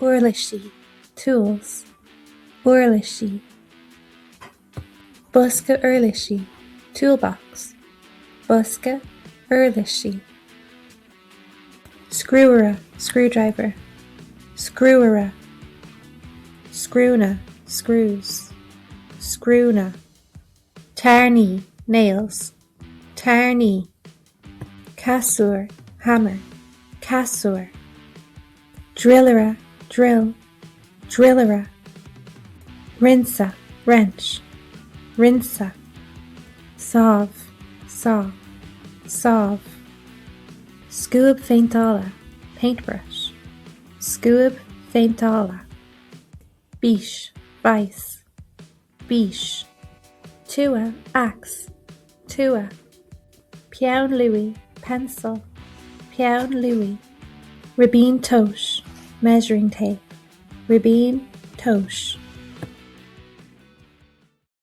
Uirlisí, tools. Uirlisí. Buska Uirlisí, toolbox. Buska Uirlisí. Screwera, screwdriver. Screwera. Screwna, screws. Screwna. Tarni, nails. Tarni. Cassur, hammer. Cassur. Drillera, drill. Drillera. Rinsa, wrench. Rinsa. Sav, saw. Sav. Scuab feintala, paintbrush. Scuab feintala. Bish, vice. Bish. Tua, axe. Tua. Piaun Louis, pencil. Piaun Louis. Rabine tosh, measuring tape. Rabine tosh.